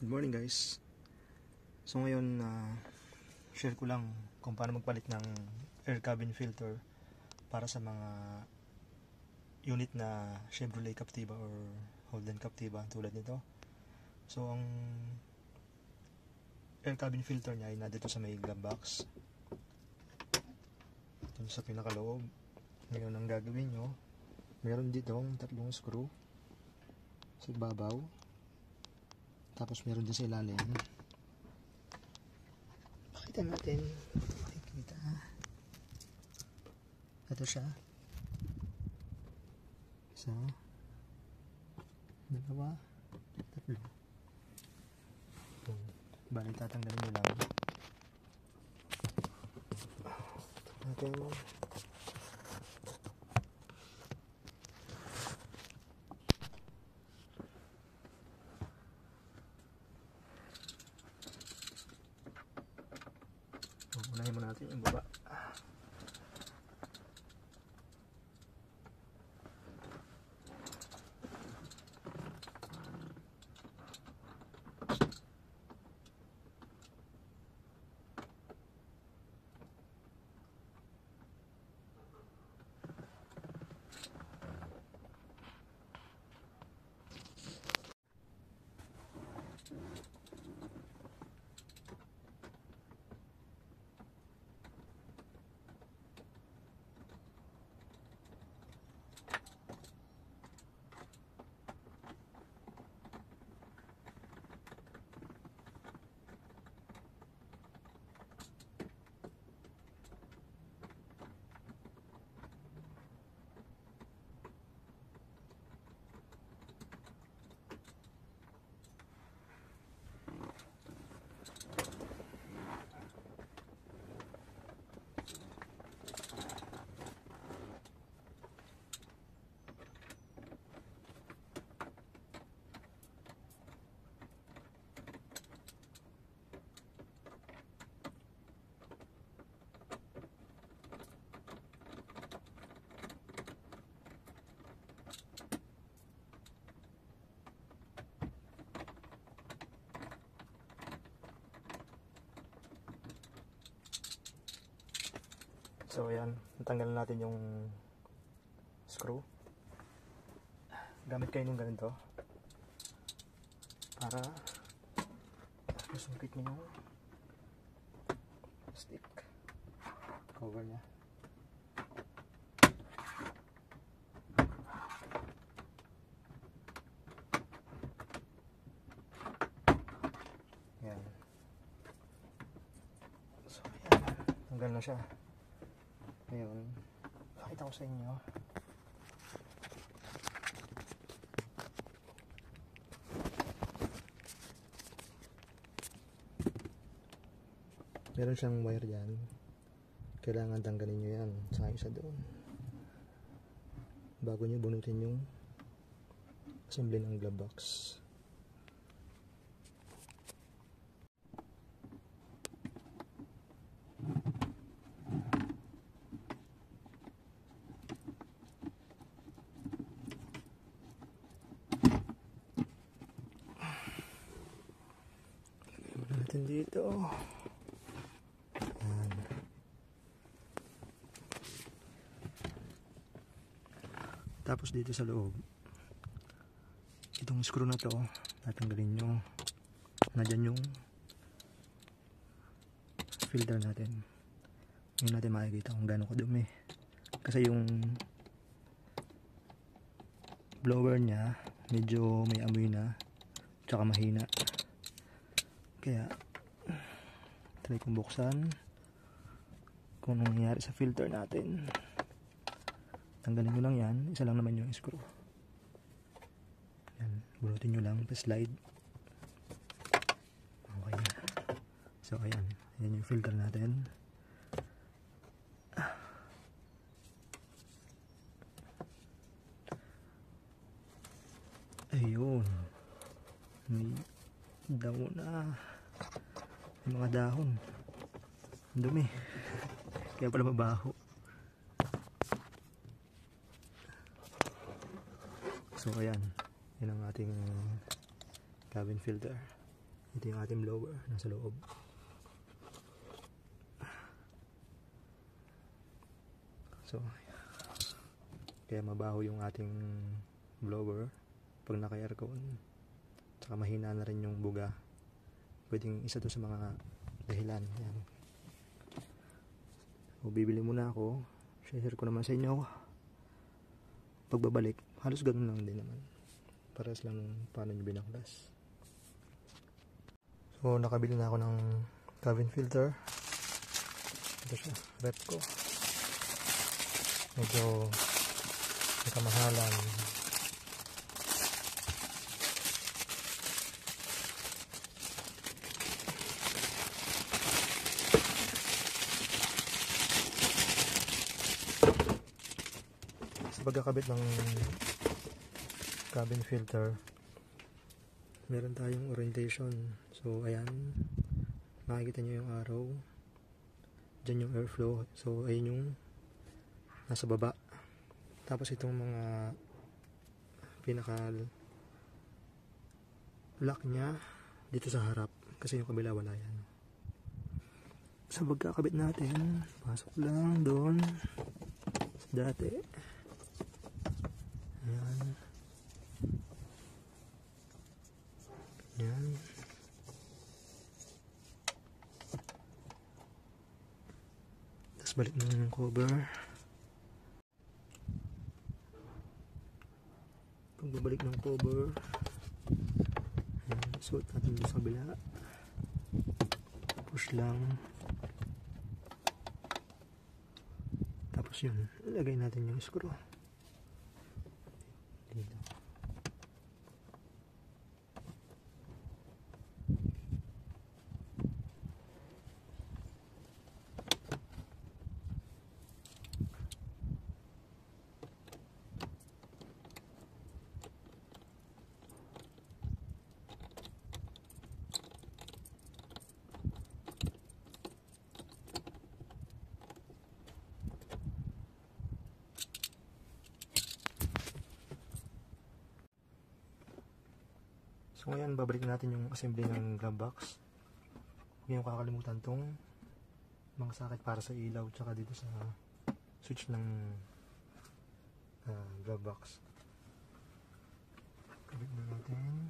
Good morning guys. So ngayon share ko lang kung paano magpalit ng air cabin filter para sa mga unit na Chevrolet Captiva or Holden Captiva tulad nito. So ang air cabin filter niya ay nandito sa may glove box. Ito sa pinakaloob. Ngayon ang gagawin nyo, meron ditong tatlong screw sa ibabaw. Tapos meron din sa ilalim. Pakita natin. Pakita. Ito siya. Isa. Dalawa. Tatlo. Bali, tatanggalin nyo lang. Natin. Unahin mo natin yung baba. So ayan, natanggalan natin yung screw. Gamit kayo ng ganito para masungkit nyo yung stick cover nya. Ayan. So ayan, tanggal na siya. Ngayon, pakita ko sa inyo. Meron siyang wire dyan. Kailangan tanggalin nyo yan. Saka isa doon. Bago nyo bunutin yung assembly ng glove box. Natin dito. Ayan. Tapos dito sa loob, itong screw na to tatanggalin nyo. Nandyan yung filter natin. Ngayon natin makikita kung gaano kadumi, kasi yung blower nya medyo may amoy na tsaka mahina. Kaya try kong buksan kung anong nangyari sa filter natin. Tanggalin nyo lang yan. Isa lang naman yung screw. Yan. Bunutin nyo lang. Pa-slide. Okay na. So ayan. Ayan yung filter natin. Ayun. May dahon na. May mga dahon. Dumi. Kaya pala mabaho. So ayan. Yan ang ating cabin filter. Ito yung ating blower, nasa loob. So, kaya mabaho yung ating blower pag naka-aircon. Tsaka mahina na rin yung buga. Pwedeng isa to sa mga dahilan. Yan. So, bibili muna ako. Share ko naman sa inyo. Pagbabalik, halos ganun lang din naman. Paras lang paano nyo binaklas. So, nakabili na ako ng cabin filter. Ito siya, rep ko. Medyo nakamahalan. Sa pagkakabit ng cabin filter, meron tayong orientation. So ayan, makikita nyo yung arrow, dyan yung airflow. So ayun yung nasa baba. Tapos itong mga pinaka lock nya dito sa harap, kasi yung kabila wala yan. Sa pagkakabit natin, pasok lang doon sa dati. Ayan. Ayan. Tapos balik na yung cover. Pagbabalik ng cover, ayan, suot natin doon sa kabila. Push lang. Tapos yun, ilagay natin yung screw dito. So ngayon, babalik natin yung assembly ng glove box. Huwag niyong kakalimutan tong mga sakit para sa ilaw, tsaka dito sa switch ng glove box. Kabit na natin.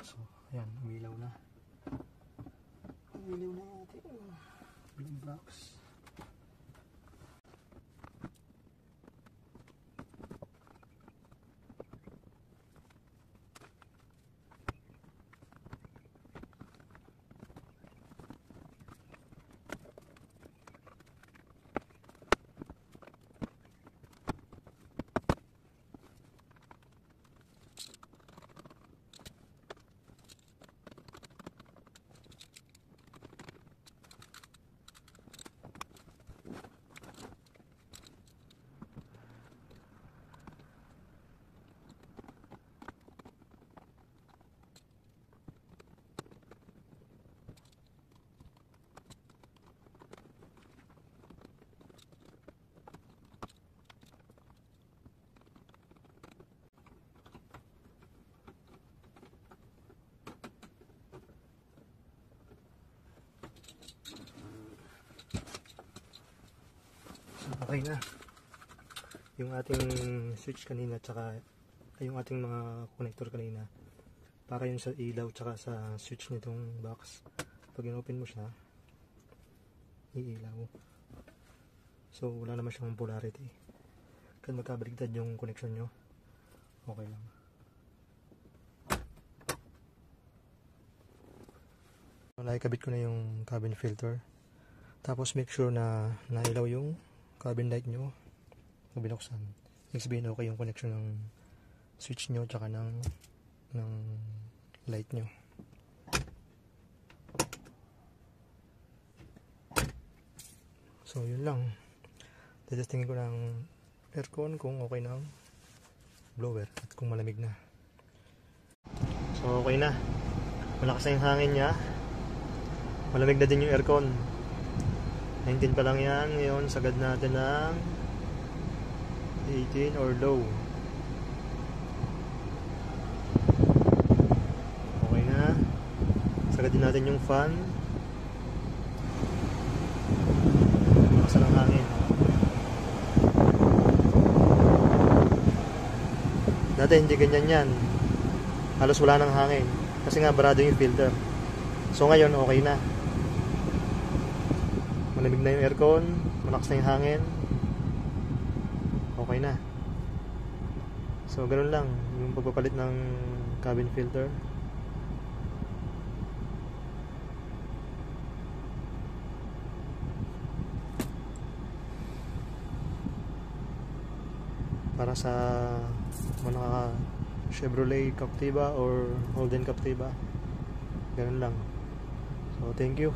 So, ayan, umilaw na. Umilaw na yung ating glove box. Okay na. Yung ating switch kanina tsaka yung ating mga connector kanina para yun sa ilaw tsaka sa switch nitong box. Pag in-open mo siya, iilaw. So wala naman siyang polarity. Kaya magkabaligtad yung connection nyo, okay lang. Nakikabit ko na yung cabin filter. Tapos make sure na nailaw yung cabin light nyo o binuksan. Ibig sabihin okay yung connection ng switch nyo tsaka ng light nyo. So yun lang. Testingin ko ng aircon kung okay na ang blower at kung malamig na. So okay na. Malakas na yung hangin niya. Malamig na din yung aircon. 19 pa lang yan. Ngayon sagad natin ng 18 or low. Okay na. Sagad din natin yung fan. Malakas ng hangin. Dati hindi ganyan yan. Halos wala ng hangin. Kasi nga barado yung filter. So ngayon okay na. Malamig na yung aircon. Malakas na yung hangin. Okay na. So ganun lang yung pagpapalit ng cabin filter. Para sa mga Chevrolet Captiva or Holden Captiva, ganun lang. So thank you.